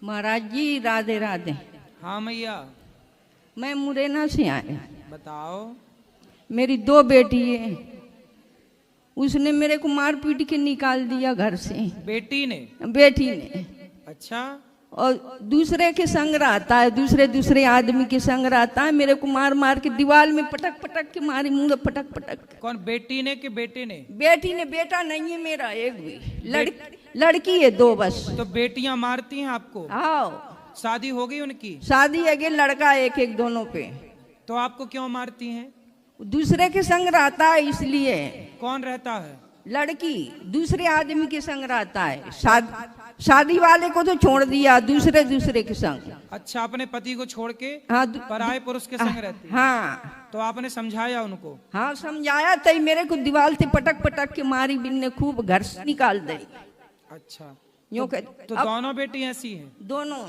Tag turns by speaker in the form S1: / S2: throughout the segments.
S1: महाराज जी राधे राधे।
S2: हाँ मैया।
S1: मैं मुरैना से आया।
S2: बताओ।
S1: मेरी 2 बेटी है, उसने मेरे को मार पीट के निकाल दिया घर से।
S2: बेटी ने?
S1: बेटी ने।
S2: अच्छा।
S1: और दूसरे के संग रहता है, दूसरे आदमी के संग रहता है। मेरे को मार मार के दीवार में पटक पटक के मारी, मुंह पटक पटक।
S2: कौन, बेटी ने कि बेटे ने?
S1: बेटी ने। बेटा नहीं है मेरा एक भी, लड़की है 2 बस।
S2: तो बेटियां मारती हैं आपको?
S1: आओ।
S2: शादी हो गई उनकी?
S1: शादी है, लड़का एक दोनों पे।
S2: तो आपको क्यों मारती हैं?
S1: दूसरे के संग रहता है इसलिए।
S2: कौन रहता है?
S1: लड़की दूसरे आदमी के संग रहता है। शादी वाले को तो छोड़ दिया, दूसरे के संग।
S2: अच्छा, अपने पति को छोड़ के
S1: हाँ,
S2: पराये पुरुष के संग रहती है?
S1: हाँ।
S2: तो आपने समझाया उनको?
S1: हाँ समझाया, तई मेरे को दीवार से पटक पटक के मारी, बिन्ने खूब घर से निकाल दी।
S2: अच्छा।
S1: यूं
S2: तो दोनों बेटी ऐसी हैं?
S1: दोनों।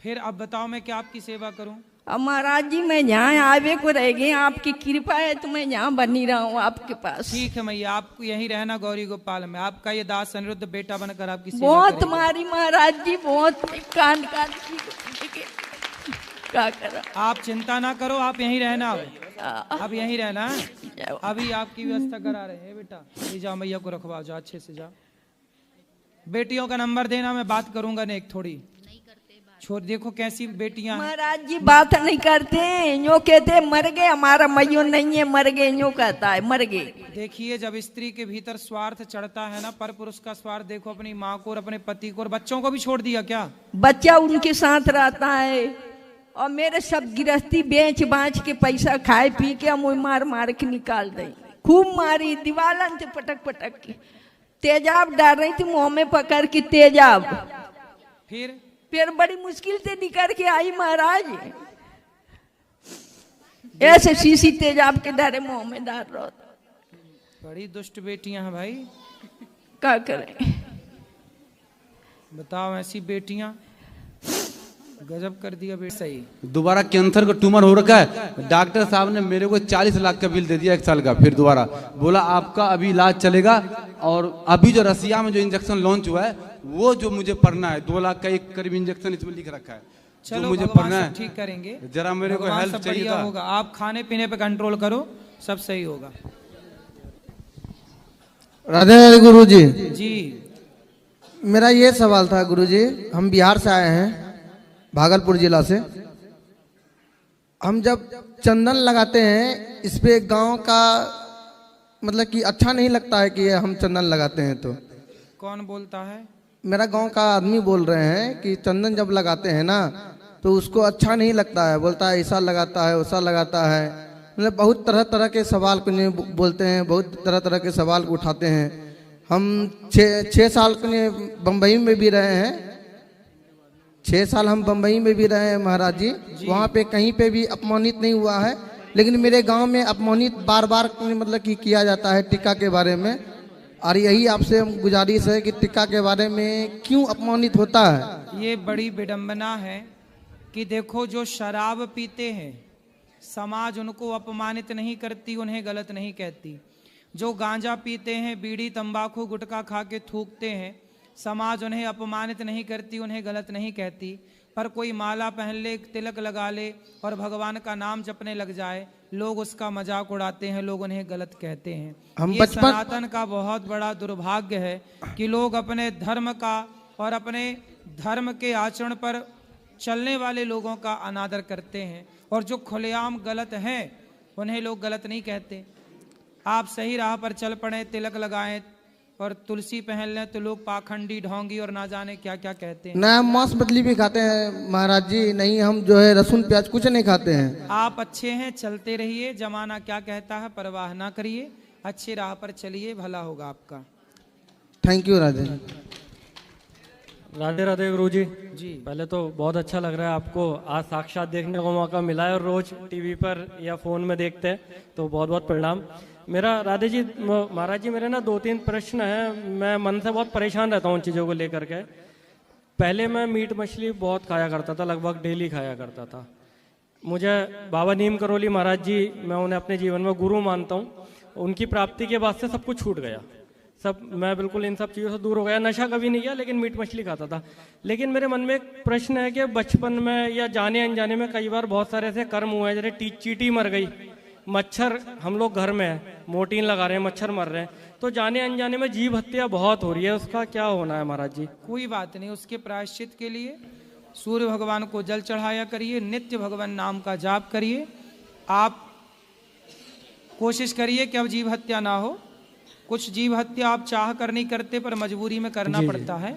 S2: फिर अब बताओ मैं क्या आपकी सेवा करूं?
S1: अब महाराज जी मैं यहाँ आवे को रह गए, आपकी कृपा है तो मैं यहाँ बनी रहा हूँ आपके पास।
S2: ठीक है मैया, आपको यहीं रहना गौरी गोपाल में। आपका ये दास अनिरुद्ध बेटा बनकर आपकी सेवा
S1: बहुत
S2: करेगा।
S1: तुम्हारी महाराज जी, बहुत कान क्या करा।
S2: आप चिंता ना करो, आप यहीं रहना। अब यहीं रहना है। अभी आपकी व्यवस्था करा रहे हैं बेटा। ले जाओ, मैया को रखवा जाओ, अच्छे से जाओ। बेटियों का नंबर देना, मैं बात करूंगा ना एक थोड़ी। छोड़, देखो कैसी बेटियां हैं।
S1: महाराज जी बात नहीं करते, यूं कहते मर गए, हमारा मैयो नहीं है, मर गए, यूं कहता है मर गए।
S2: देखिए, जब स्त्री के भीतर स्वार्थ चढ़ता है ना, पर पुरुष का स्वार्थ देखो, अपनी माँ को और अपने पति को और बच्चों को भी छोड़ दिया क्या?
S1: बच्चा उनके साथ रहता है, और मेरे सब गिरस्ती बेच बाच के पैसा खाए पी के हम मार मार के निकाल दे। खूब मारी, दीवालन से पटक पटक के। तेजाब डाल रही थी मुंह में पकड़ के, तेजाब। फिर बड़ी मुश्किल से निकल के आई महाराज। ऐसे शीशी तेजाब के डारे मुंह में डाल रहा था।
S2: बड़ी दुष्ट बेटियां हैं भाई,
S1: क्या करें
S2: बताओ। ऐसी बेटियां गजब कर दिया बेटा। सही।
S3: दोबारा कैंसर का ट्यूमर हो रखा है। डॉक्टर साहब ने मेरे को 40 लाख का बिल दे दिया 1 साल का। फिर दोबारा बोला आपका अभी इलाज चलेगा, और अभी जो रसिया में जो इंजेक्शन लॉन्च हुआ है वो जो मुझे पढ़ना है, 2 लाख का एक करीब इंजेक्शन इसमें लिख रखा है।
S2: चलो
S3: मुझे
S2: भगवान
S3: पढ़ना
S2: सब
S3: है,
S2: ठीक करेंगे।
S3: जरा मेरे को हेल्प चाहिए था।
S2: होगा। आप खाने पीने पे कंट्रोल करो, सब सही होगा।
S4: राधे राधे गुरु जी।
S2: जी
S4: मेरा ये सवाल था गुरु जी, हम बिहार से आए हैं, भागलपुर जिला से। हम जब चंदन लगाते हैं इस पे गांव का मतलब कि अच्छा नहीं लगता है कि हम चंदन लगाते हैं तो।
S2: कौन बोलता है?
S4: मेरा गांव का आदमी बोल रहे हैं कि चंदन जब लगाते हैं ना तो उसको अच्छा नहीं लगता है, बोलता है ऐसा लगाता है वैसा लगाता है। मतलब बहुत तरह तरह के सवाल को बोलते हैं, बहुत तरह तरह के सवाल को उठाते हैं। हम 6 साल बम्बई में भी रहे हैं, 6 साल हम बम्बई में भी रहे हैं महाराज जी। वहाँ पे कहीं पे भी अपमानित नहीं हुआ है, लेकिन मेरे गांव में अपमानित बार बार मतलब कि किया जाता है टीका के बारे में। और यही आपसे हम गुजारिश है कि टीका के बारे में क्यों अपमानित होता है।
S2: ये बड़ी विडंबना है कि देखो, जो शराब पीते हैं समाज उनको अपमानित नहीं करती, उन्हें गलत नहीं कहती। जो गांजा पीते हैं, बीड़ी तंबाकू गुटखा खा के थूकते हैं, समाज उन्हें अपमानित नहीं करती, उन्हें गलत नहीं कहती। पर कोई माला पहन ले, तिलक लगा ले और भगवान का नाम जपने लग जाए, लोग उसका मजाक उड़ाते हैं, लोग उन्हें गलत कहते हैं।
S4: हम
S2: ये सनातन का बहुत बड़ा दुर्भाग्य है कि लोग अपने धर्म का और अपने धर्म के आचरण पर चलने वाले लोगों का अनादर करते हैं, और जो खुलेआम गलत हैं उन्हें लोग गलत नहीं कहते। आप सही राह पर चल पड़े, तिलक लगाएं और तुलसी पहन लें तो लोग पाखंडी, ढोंगी और ना जाने क्या क्या कहते हैं।
S4: ना हम मांस मछली भी खाते हैं महाराज जी, नहीं हम जो है लहसुन प्याज कुछ नहीं खाते हैं।
S2: आप अच्छे हैं, चलते रहिए, जमाना क्या कहता है परवाह ना करिए, अच्छी राह पर चलिए, भला होगा आपका।
S4: थैंक यू राधे
S5: राधे राधे गुरु जी।
S2: जी
S5: पहले तो बहुत अच्छा लग रहा है आपको आज साक्षात देखने को मौका मिला है, और रोज टीवी पर या फोन में देखते हैं, तो बहुत बहुत प्रणाम। मेरा राधे जी महाराज जी मेरे ना 2-3 प्रश्न हैं। मैं मन से बहुत परेशान रहता हूँ उन चीज़ों को लेकर के। पहले मैं मीट मछली बहुत खाया करता था, लगभग डेली खाया करता था। मुझे बाबा नीम करोली महाराज जी, मैं उन्हें अपने जीवन में गुरु मानता हूँ। उनकी प्राप्ति के बाद से सब कुछ छूट गया, सब मैं बिल्कुल इन सब चीज़ों से दूर हो गया। नशा कभी नहीं किया, लेकिन मीट मछली खाता था। लेकिन मेरे मन में एक प्रश्न है कि बचपन में या जाने अनजाने में कई बार बहुत सारे ऐसे कर्म हुए हैं, जैसे चींटी मर गई, मच्छर, हम लोग घर में है, मोर्टीन लगा रहे हैं, मच्छर मर रहे हैं, तो जाने अनजाने में जीव हत्या बहुत हो रही है, उसका क्या होना है महाराज जी?
S2: कोई बात नहीं, उसके प्रायश्चित के लिए सूर्य भगवान को जल चढ़ाया करिए, नित्य भगवान नाम का जाप करिए। आप कोशिश करिए कि अब जीव हत्या ना हो। कुछ जीव हत्या आप चाह कर नहीं करते, पर मजबूरी में करना पड़ता है।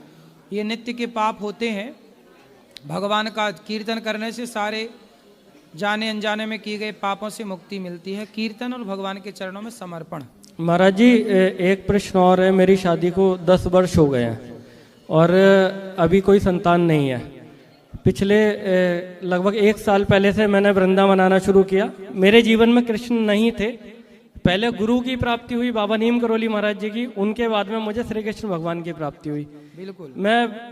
S2: ये नित्य के पाप होते हैं। भगवान का कीर्तन करने से सारे जाने अनजाने में किए गए पापों से मुक्ति मिलती है। कीर्तन और भगवान के चरणों में समर्पण।
S5: महाराज जी एक प्रश्न और है, मेरी शादी को 10 वर्ष हो गए हैं और अभी कोई संतान नहीं है। पिछले लगभग 1 साल पहले से मैंने वृंदावन आना शुरू किया। मेरे जीवन में कृष्ण नहीं थे। पहले गुरु की प्राप्ति हुई बाबा नीम करोली महाराज जी की, उनके बाद में मुझे श्री कृष्ण भगवान की प्राप्ति हुई।
S2: बिल्कुल।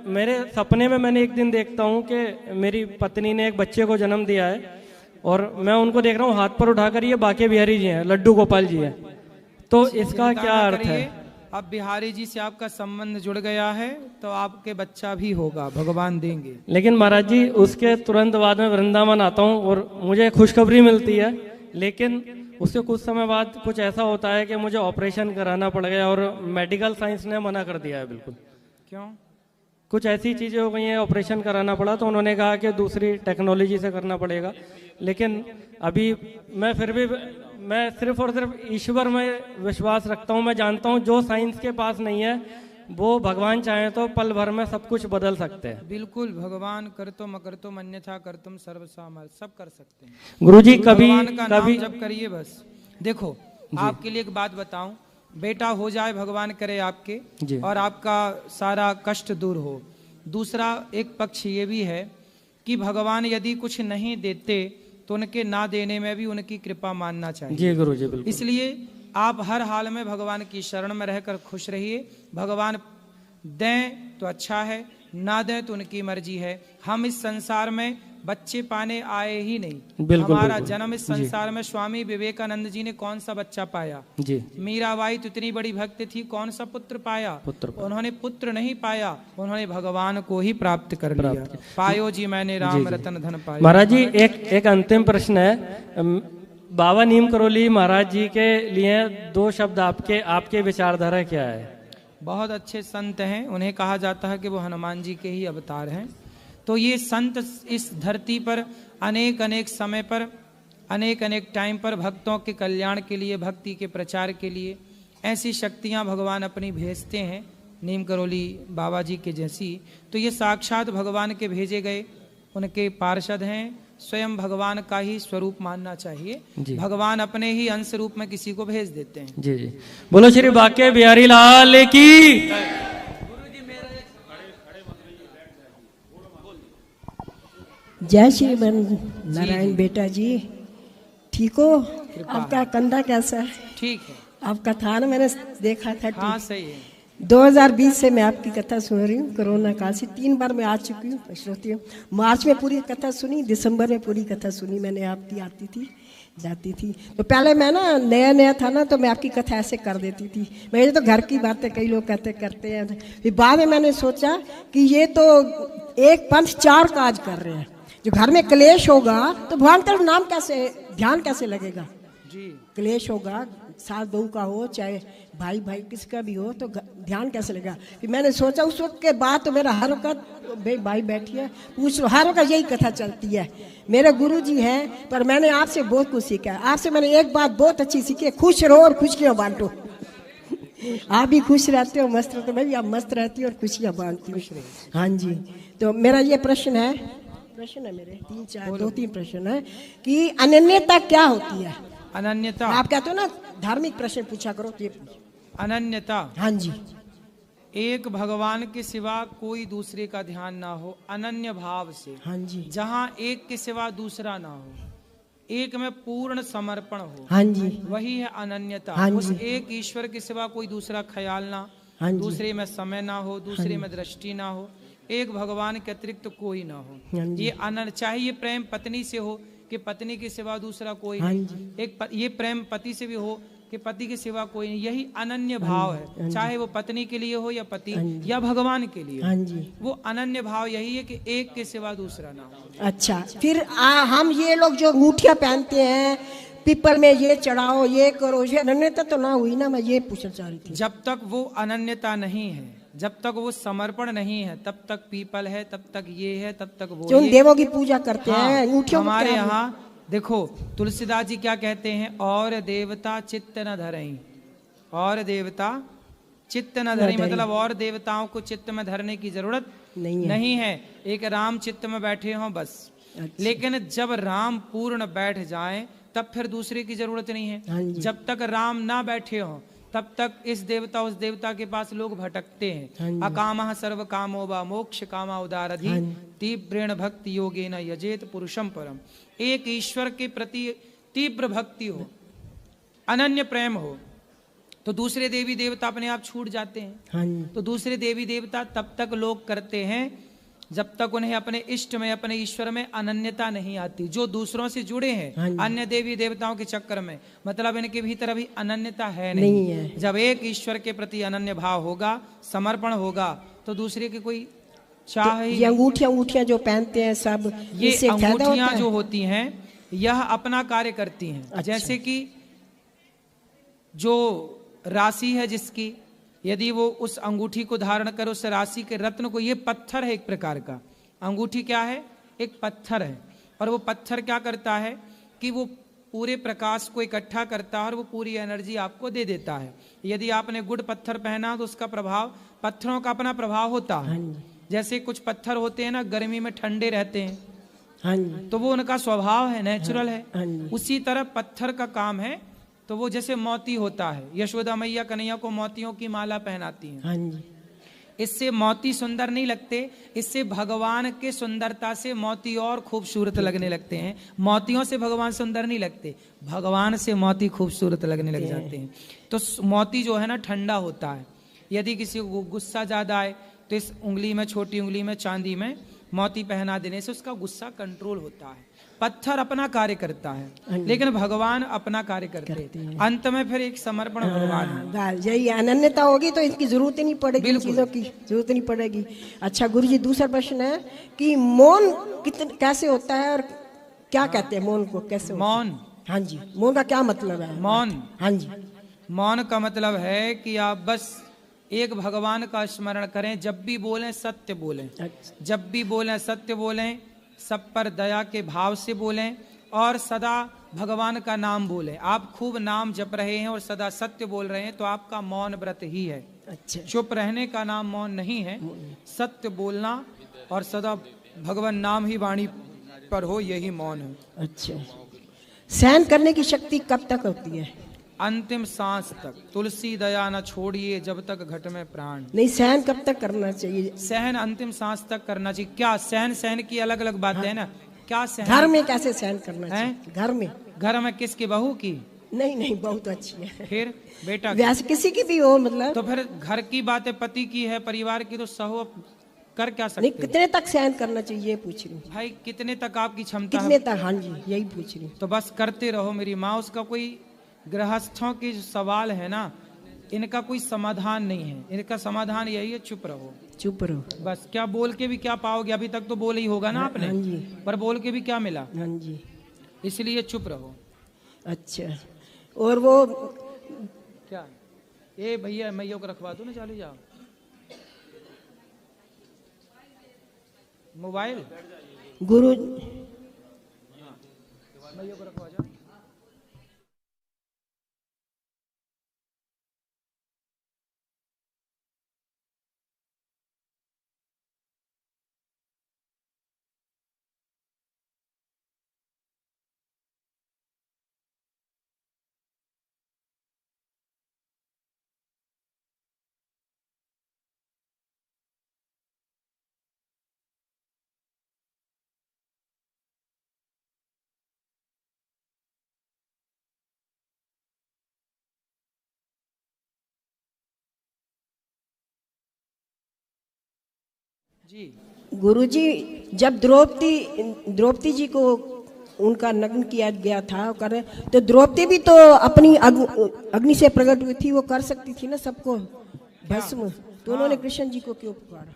S5: मेरे सपने में मैंने एक दिन देखता हूँ कि मेरी पत्नी ने एक बच्चे को जन्म दिया है और मैं उनको देख रहा हूँ हाथ पर उठाकर, ये बाके बिहारी जी हैं, लड्डू गोपाल जी हैं। तो इसका क्या अर्थ है?
S2: अब बिहारी जी से आपका संबंध जुड़ गया है तो आपके बच्चा भी होगा, भगवान देंगे।
S5: लेकिन महाराज जी उसके तुरंत बाद में वृंदावन आता हूँ और मुझे खुशखबरी मिलती है, लेकिन उसके कुछ समय बाद कुछ ऐसा होता है कि मुझे ऑपरेशन कराना पड़ गया और मेडिकल साइंस ने मना कर दिया है बिल्कुल।
S2: क्यों?
S5: कुछ ऐसी चीज़ें हो गई हैं, ऑपरेशन कराना पड़ा, तो उन्होंने कहा कि दूसरी टेक्नोलॉजी से करना पड़ेगा। लेकिन अभी मैं फिर भी मैं सिर्फ और सिर्फ ईश्वर में विश्वास रखता हूँ। मैं जानता हूँ जो साइंस के पास नहीं है वो भगवान चाहे तो पल भर में सब कुछ बदल सकते हैं।
S2: बिल्कुल, भगवान करतुम अकर्तुम अन्यथा कर्तुम सर्वसामर्थ्य, सब कर सकते हैं।
S5: गुरुजी कभी
S2: कभी जब करिए बस। देखो आपके लिए एक बात बताऊं, बेटा हो जाए भगवान करे आपके और आपका सारा कष्ट दूर हो। दूसरा एक पक्ष ये भी है कि भगवान यदि कुछ नहीं देते तो उनके ना देने में भी उनकी कृपा मानना चाहिए।
S5: जी गुरुजी बिल्कुल।
S2: इसलिए आप हर हाल में भगवान की शरण में रहकर खुश रहिए। भगवान दें तो अच्छा है, ना दें तो उनकी मर्जी है। हम इस संसार में बच्चे पाने आए ही नहीं।
S5: बिल्कुल,
S2: हमारा
S5: बिल्कुल।
S2: जन्म इस संसार में स्वामी विवेकानंद जी ने कौन सा बच्चा पाया?
S5: जी।
S2: मीराबाई तो इतनी बड़ी भक्त थी, कौन सा पुत्र पाया? उन्होंने पुत्र नहीं पाया, उन्होंने भगवान को ही प्राप्त कर लिया। पायो जी मैंने राम रतन धन पाया।
S5: महाराज जी एक अंतिम प्रश्न है। बाबा नीम करोली महाराज जी के लिए 2 शब्द आपके विचारधारा क्या है?
S2: बहुत अच्छे संत हैं, उन्हें कहा जाता है कि वो हनुमान जी के ही अवतार हैं। तो ये संत इस धरती पर अनेक अनेक समय पर अनेक अनेक टाइम पर भक्तों के कल्याण के लिए, भक्ति के प्रचार के लिए ऐसी शक्तियां भगवान अपनी भेजते हैं, नीम करोली बाबा जी के जैसी। तो ये साक्षात भगवान के भेजे गए उनके पार्षद हैं। स्वयं भगवान का ही स्वरूप मानना चाहिए। भगवान अपने ही अंश रूप में किसी को भेज देते हैं।
S5: जी जी, बोलो श्री बाके बिहारी लाल की।
S6: जय श्री नारायण। बेटा जी ठीक हो? आपका कंधा कैसा है?
S2: ठीक है।
S6: आपका था ना, मैंने देखा था।
S2: हाँ सही है।
S6: 2020 से मैं आपकी कथा सुन रही हूँ। कोरोना काल से 3 बार मैं आ चुकी हूँ, श्रोती हूँ। मार्च में पूरी कथा सुनी, दिसंबर में पूरी कथा सुनी मैंने आपकी। आती थी जाती थी। तो पहले मैं ना नया था ना, तो मैं आपकी कथा ऐसे कर देती थी। मेरे तो घर की बातें कई लोग करते हैं। फिर बाद में मैंने सोचा कि ये तो एक पंथ 4 काज कर रहे हैं। जो घर में क्लेश होगा तो भगवान का नाम कैसे, ध्यान कैसे लगेगा? जी। क्लेश होगा, सास बहू का हो चाहे भाई किसका भी हो, तो ध्यान कैसे लगेगा? फिर मैंने सोचा उस वक्त के बाद तो मेरा हर वक्त भाई बैठी है, पूछ लो, हर वक्त यही कथा चलती है। मेरे गुरुजी हैं, पर मैंने आपसे बहुत कुछ सीखा है। आपसे मैंने एक बात बहुत अच्छी सीखी है, खुश रहो और खुशियाँ बांटो। आप भी खुश रहते हो, मस्त रहते हो, मैं भी आप मस्त रहती हूँ और खुशियाँ बांटती हूँ। हाँ जी। तो मेरा ये प्रश्न है मेरे 2-3 प्रश्न है कि अनन्यता क्या होती है?
S2: अनन्यता,
S6: आप कहते हो ना धार्मिक प्रश्न पूछा करो, तो ये
S2: अनन्यता।
S6: हाँ जी।
S2: एक भगवान के सिवा कोई दूसरे का ध्यान ना हो, अनन्य भाव से।
S6: हाँ जी।
S2: जहाँ एक के सिवा दूसरा ना हो, एक में पूर्ण समर्पण हो।
S6: हाँ जी।
S2: वही है अनन्यता।
S6: हाँ
S2: उस
S6: जी।
S2: एक ईश्वर के सिवा कोई दूसरा ख्याल ना,
S6: हाँ जी।
S2: दूसरे में समय ना हो, दूसरे में दृष्टि ना हो, एक भगवान के अतिरिक्त कोई ना हो।
S6: हाँ जी।
S2: ये अनन्य, चाहे ये प्रेम पत्नी से हो कि पत्नी के सिवा दूसरा कोई
S6: हाँ
S2: नहीं।
S6: जी।
S2: ये प्रेम पति से भी हो कि पति के सिवा कोई नहीं, यही अनन्य भाव है, चाहे वो पत्नी के लिए हो या पति या भगवान के लिए।
S6: हाँ जी,
S2: वो अनन्य भाव यही है कि एक के सिवा दूसरा ना हो।
S6: अच्छा, फिर हम ये लोग जो अंगूठियां पहनते हैं, पीपल में ये चढ़ाओ, ये करो, ये अनन्यता तो ना हुई ना? मैं ये पूछना चाह रही थी।
S2: जब तक वो अनन्यता नहीं है, जब तक वो समर्पण नहीं है, तब तक पीपल है, तब तक ये है, तब तक वो।
S6: जो उन देवों की पूजा करते हैं, अंगूठियों
S2: हमारे यहाँ देखो तुलसीदास जी क्या कहते हैं, और देवता चित्त न धरई, और देवता चित्त न धरई, मतलब और देवताओं को चित्त में धरने की जरूरत नहीं है, एक राम चित्त में बैठे हों बस। अच्छा। लेकिन जब राम पूर्ण बैठ जाए तब फिर दूसरे की जरूरत नहीं है। जब तक राम ना बैठे हों तब तक इस देवता उस देवता के पास लोग भटकते हैं। अकामः सर्व कामो वा मोक्ष कामा उदारधि तीव्रेण भक्ति योगेन यजेत पुरुषम परम। एक ईश्वर के प्रति तीव्र भक्ति हो, अनन्य प्रेम हो, तो दूसरे देवी देवता अपने आप छूट जाते हैं। तो दूसरे देवी देवता तब तक लोग करते हैं जब तक उन्हें अपने इष्ट में, अपने ईश्वर में अनन्यता नहीं आती। जो दूसरों से जुड़े हैं अन्य देवी देवताओं के चक्कर में, मतलब इनके भीतर अभी अनन्यता है नहीं है। जब एक ईश्वर के प्रति अनन्य भाव होगा, समर्पण होगा, तो दूसरे के कोई चाह ही।
S6: ये अंगूठियां जो पहनते हैं सब,
S2: ये अंगूठियां जो होती हैं यह अपना कार्य करती हैं। अच्छा। जैसे कि जो राशि है जिसकी, यदि वो उस अंगूठी को धारण कर उस राशि के रत्न को, ये पत्थर है एक प्रकार का, अंगूठी क्या है? एक पत्थर है। और वो पत्थर क्या करता है कि वो पूरे प्रकाश को इकट्ठा करता है और वो पूरी एनर्जी आपको दे देता है। यदि आपने गुड़ पत्थर पहना तो उसका प्रभाव, पत्थरों का अपना प्रभाव होता है। जैसे कुछ पत्थर होते हैं ना, गर्मी में ठंडे रहते हैं, तो वो उनका स्वभाव है, नेचुरल है। उसी तरह पत्थर का काम है। तो वो जैसे मोती होता है, यशोदा मैया कन्हैया को मोतियों की माला पहनाती हैं। इससे मोती सुंदर नहीं लगते, इससे भगवान के सुंदरता से मोती और खूबसूरत लगने लगते हैं। मोतियों से भगवान सुंदर नहीं लगते, भगवान से मोती खूबसूरत लगने लग जाते हैं। तो मोती जो है ना ठंडा होता है। यदि किसी को गुस्सा ज्यादा आए तो इस उंगली में, छोटी उंगली में, चांदी में मोती पहना देने से उसका गुस्सा कंट्रोल होता है। पत्थर अपना कार्य करता है लेकिन भगवान अपना कार्य करते हैं। अंत में फिर एक समर्पण भगवान है।
S6: यही अनन्यता होगी तो इसकी जरूरत ही नहीं पड़ेगी, चीजों की जरूरत नहीं पड़ेगी। अच्छा गुरुजी, दूसरा प्रश्न है कि मौन कैसे होता है और क्या कहते हैं मौन को? कैसे
S2: मौन?
S6: हाँ जी, मौन का क्या मतलब है?
S2: मौन,
S6: हाँ जी,
S2: मौन का मतलब है कि आप बस एक भगवान का स्मरण करें, जब भी बोलें सत्य बोलें। जब भी बोलें सत्य बोलें, सब पर दया के भाव से बोलें और सदा भगवान का नाम बोलें। आप खूब नाम जप रहे हैं और सदा सत्य बोल रहे हैं तो आपका मौन व्रत ही है। अच्छा। चुप रहने का नाम मौन नहीं है। सत्य बोलना और सदा भगवान नाम ही वाणी पर हो, यही मौन है। अच्छा।
S6: सहन करने की शक्ति कब तक होती है?
S2: अंतिम सांस तक। तुलसी दया न छोड़िए जब तक घट में प्राण।
S6: नहीं, सहन कब तक करना चाहिए?
S2: सहन अंतिम सांस तक करना चाहिए। क्या सहन, सहन की अलग अलग बातें है ना। क्या सहन?
S6: घर में कैसे सहन करना चाहिए? घर में?
S2: घर में किसकी? बहू की?
S6: नहीं नहीं, बहुत अच्छी है।
S2: फिर बेटा
S6: वैसे किसी की भी हो, मतलब
S2: तो फिर घर की बातें पति की है, परिवार की, तो सहो कर क्या सकते?
S6: नहीं, कितने तक सहन करना चाहिए पूछ रही हूँ
S2: भाई। कितने तक आपकी क्षमता?
S6: कितने तक? हाँ जी, यही पूछ रही हूँ।
S2: तो बस करते रहो मेरी माँ। उसका कोई गृहस्थों के जो सवाल है ना, इनका कोई समाधान नहीं है। इनका समाधान यही है, चुप रहो।
S6: चुप रहो
S2: बस। क्या बोल के भी क्या पाओगे? अभी तक तो बोल ही होगा ना आपने।
S6: हाँ जी।
S2: पर बोल के भी क्या मिला?
S6: हाँ जी।
S2: इसलिए चुप रहो।
S6: अच्छा। और वो
S2: क्या, ये भैया मैया को रखवा दो ना, चालू जाओ। मोबाइल
S6: गुरु
S2: मैया को रखवा जाओ। जी
S6: गुरुजी, जब द्रौपदी जी को उनका नग्न किया गया था कर, तो द्रौपदी भी तो अपनी अग्नि से प्रकट हुई थी, वो कर सकती थी ना सबको भस्म, तो उन्होंने कृष्ण जी को क्यों पुकारा?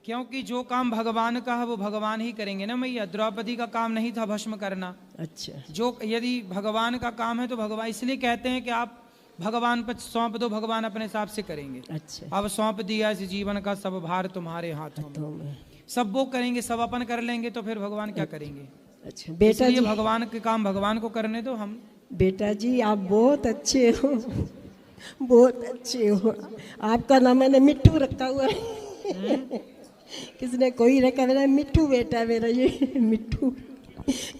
S2: क्योंकि जो काम भगवान का है वो भगवान ही करेंगे ना मैया। द्रौपदी का काम नहीं था भस्म करना।
S6: अच्छा,
S2: जो यदि भगवान का काम है तो भगवान, इसलिए कहते हैं कि आप भगवान पर सौंप दो, भगवान अपने हिसाब से करेंगे।
S6: अच्छा,
S2: अब सौंप दिया इस जीवन का सब भार तुम्हारे हाथों में, सब वो करेंगे, सब अपन कर लेंगे तो फिर भगवान क्या करेंगे?
S6: अच्छा बेटा जी,
S2: भगवान के काम भगवान को करने दो। हम
S6: बेटा जी आप बहुत अच्छे हो, बहुत अच्छे हो। आपका नाम मैंने मिट्टू रखा हुआ है। किसने कोई रखा, मेरा मिट्टू बेटा, मेरा ये मिट्टू।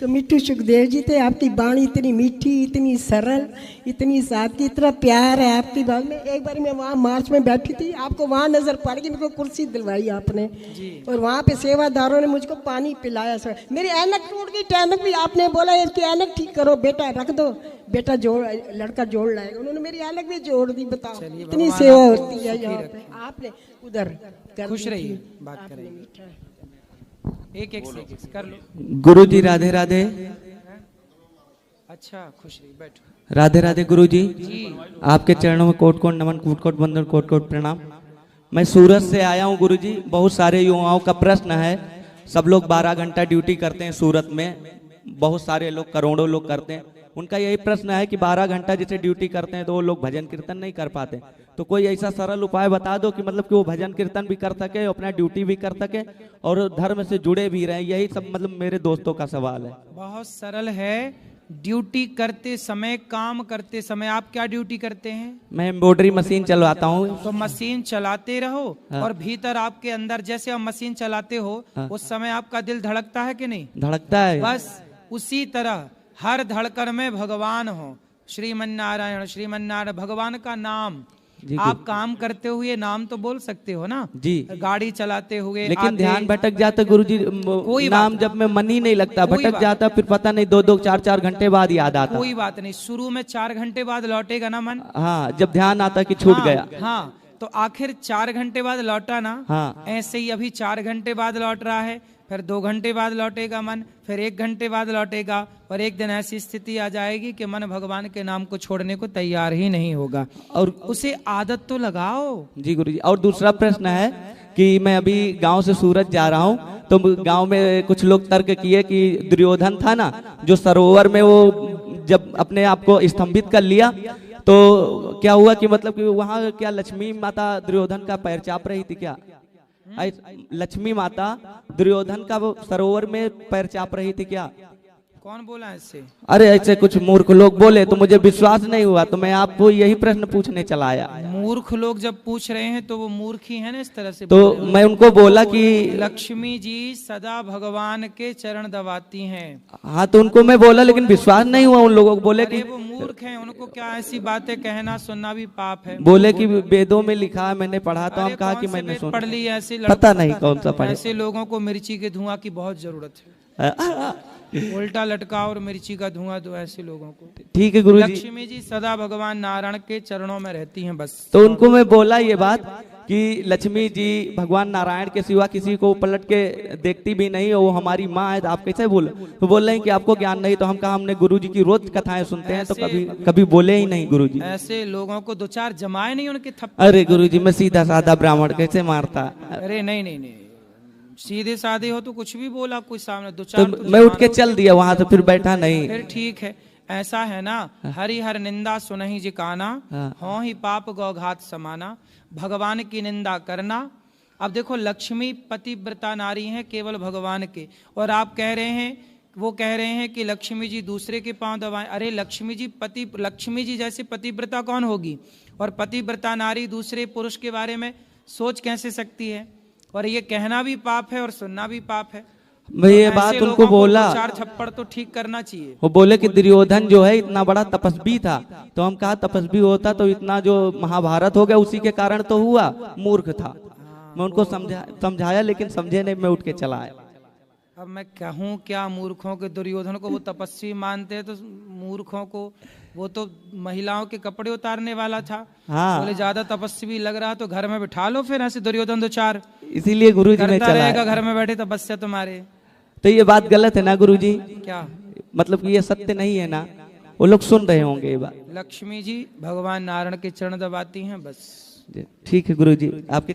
S6: तो मिट्टू सुखदेव जी थे। आपकी वाणी इतनी मीठी, इतनी सरल, इतनी सादगी, इतना प्यार है आपकी बात में। एक बार मैं वहाँ मार्च में बैठी थी, आपको वहाँ नजर पड़ गई, मेरे को कुर्सी दिलवाई आपने, और वहाँ पे सेवादारों ने मुझको पानी पिलाया। सर मेरी ऐनक टूट गई, ऐनक भी आपने बोला इसकी ऐनक ठीक करो बेटा, रख दो बेटा, जोड़ लड़का जोड़ लाएगा। उन्होंने मेरी ऐनक भी जोड़ दी। बताओ इतनी सेवा होती है यहाँ पे। आपने उधर
S2: खुश रहिए, बात करेंगे। एक कर लो।
S7: गुरु जी राधे राधे।
S2: अच्छा खुश रहिए, बैठो।
S7: राधे राधे गुरु जी, आपके चरणों में कोट कोट नमन, कोट कोट वंदन, कोट कोट प्रणाम। मैं सूरत से आया हूँ गुरु जी। बहुत सारे युवाओं का प्रश्न है, सब लोग 12 घंटा ड्यूटी करते हैं सूरत में, बहुत सारे लोग, करोड़ों लोग करते हैं। उनका यही प्रश्न है कि 12 घंटा जैसे ड्यूटी करते हैं तो वो लोग भजन कीर्तन नहीं कर पाते, तो कोई ऐसा सरल उपाय बता दो कि मतलब कि वो भजन कीर्तन भी कर सके, अपना ड्यूटी भी कर सके और धर्म से जुड़े भी रहे। यही सब मतलब मेरे दोस्तों का सवाल है।
S2: बहुत सरल है। ड्यूटी करते समय, काम करते समय, आप क्या ड्यूटी करते हैं?
S7: मैं एम्ब्रॉयडरी मशीन चलवाता हूँ।
S2: तो मशीन चलाते रहो।
S7: हाँ।
S2: और भीतर आपके अंदर जैसे आप मशीन चलाते हो,
S7: हाँ।
S2: उस समय आपका दिल धड़कता है कि नहीं?
S7: धड़कता है।
S2: बस उसी तरह हर धड़कन में भगवान हो। श्रीमन्नारायण, श्रीमन्नारायण, भगवान का नाम। आप काम करते हुए नाम तो बोल सकते हो ना
S7: जी,
S2: गाड़ी चलाते हुए,
S7: लेकिन ध्यान भटक जाता गुरु जी। कोई नाम जब में मन ही नहीं लगता, भटक जाता, फिर पता नहीं 2-2 4-4 घंटे बाद याद आता।
S2: कोई बात नहीं, शुरू में 4 घंटे बाद लौटेगा ना मन।
S7: हाँ, जब ध्यान आता कि छूट गया।
S2: हाँ, तो आखिर 4 घंटे बाद लौटा ना।
S7: हाँ,
S2: ऐसे ही अभी 4 घंटे बाद लौट रहा है, फिर 2 घंटे बाद लौटेगा मन, फिर 1 घंटे बाद लौटेगा, और एक दिन ऐसी स्थिति आ जाएगी कि मन भगवान के नाम को छोड़ने को तैयार ही नहीं होगा। और उसे आदत तो लगाओ।
S7: जी गुरुजी। और दूसरा प्रश्न है कि मैं अभी गांव से सूरत जा रहा हूं, तो गांव में कुछ लोग तर्क किए कि दुर्योधन था ना, जो सरोवर में वो जब अपने आप को स्तंभित कर लिया, तो क्या हुआ कि मतलब कि वहां क्या लक्ष्मी माता दुर्योधन का पैर चाप रही थी क्या? लक्ष्मी माता दुर्योधन का वो सरोवर में पैर चाप रही थी क्या?
S2: कौन बोला ऐसे?
S7: अरे ऐसे कुछ मूर्ख लोग बोले तो मुझे विश्वास नहीं हुआ, तो मैं आपको यही प्रश्न पूछने चला आया।
S2: मूर्ख लोग जब पूछ रहे हैं तो वो मूर्ख ही है ना, इस तरह से।
S7: तो मैं उनको बोला कि
S2: लक्ष्मी जी सदा भगवान के चरण दबाती हैं।
S7: हाँ, तो उनको मैं बोला, लेकिन विश्वास नहीं हुआ उन लोगों को। बोले कि
S2: वो मूर्ख हैं, उनको क्या ऐसी बातें कहना सुनना भी पाप है।
S7: बोले कि वेदों में लिखा है, मैंने पढ़ा, तो हम कहा कि मैंने
S2: पढ़ ली ऐसे,
S7: पता नहीं कौन सा पढ़ा।
S2: ऐसे लोगों को मिर्ची के धुआं की बहुत जरूरत है। उल्टा लटका और मिर्ची का धुआं दो ऐसे लोगों को।
S7: ठीक है गुरुजी।
S2: लक्ष्मी जी सदा भगवान नारायण के चरणों में रहती हैं बस।
S7: तो उनको मैं बोला ये बात कि लक्ष्मी जी भगवान नारायण के सिवा किसी को पलट के देखती भी नहीं, वो हमारी माँ है, तो आप कैसे बोले? तो बोल रहे हैं कि आपको ज्ञान नहीं। तो हम कहा हमने गुरुजी की रोज कथाएं सुनते हैं, तो कभी बोले ही नहीं गुरुजी।
S2: ऐसे लोगों को 2-4 जमाए नहीं उनके थप्पड़।
S7: अरे गुरुजी, मैं सीधा साधा ब्राह्मण कैसे मारता?
S2: अरे नहीं नहीं नहीं, सीधे साधे हो तो कुछ भी बोला कोई सामने 2-4
S7: तो मैं उठ के चल दिया वहां से, फिर बैठा नहीं।
S2: फिर ठीक है, ऐसा है ना। हरि हर निंदा सुनहि जिकाना, हो ही पाप गौघात समाना। भगवान की निंदा करना। अब देखो, लक्ष्मी पतिव्रता नारी है केवल भगवान के, और आप कह रहे हैं, वो कह रहे हैं कि लक्ष्मी जी दूसरे के पांव दबाएं। अरे लक्ष्मी जी जैसे पतिव्रता कौन होगी? और पतिव्रता नारी दूसरे पुरुष के बारे में सोच कैसे सकती है? और ये कहना भी पाप है और सुनना भी पाप है।
S7: मैं ये बात उनको बोला,
S2: 4 थप्पड़ तो ठीक करना चाहिए।
S7: वो बोले कि दुर्योधन जो है इतना बड़ा तपस्वी था, तो हम कहा तपस्वी होता तो इतना जो महाभारत हो गया उसी के कारण तो हुआ, मूर्ख था। मैं उनको समझाया लेकिन समझे नहीं, मैं उठ के चला आया।
S2: अब मैं कहूँ क्या मूर्खों के? दुर्योधन को वो तपस्वी मानते हैं, तो मूर्खों को वो तो महिलाओं के कपड़े उतारने वाला था।
S7: हाँ।
S2: बोले ज्यादा तपस्वी लग रहा तो घर में बिठा लो फिर ऐसे दुर्योधन 2-4।
S7: इसीलिए गुरुजी ने चला
S2: रहेगा घर में बैठे तपस्या तुम्हारे।
S7: तो ये बात गलत है ना गुरुजी?
S2: क्या
S7: मतलब कि ये सत्य नहीं है ना? वो लोग सुन रहे होंगे ये बात।
S2: लक्ष्मी जी भगवान नारायण के चरण दबाती हैं बस।
S7: ठीक है गुरु जी, आपके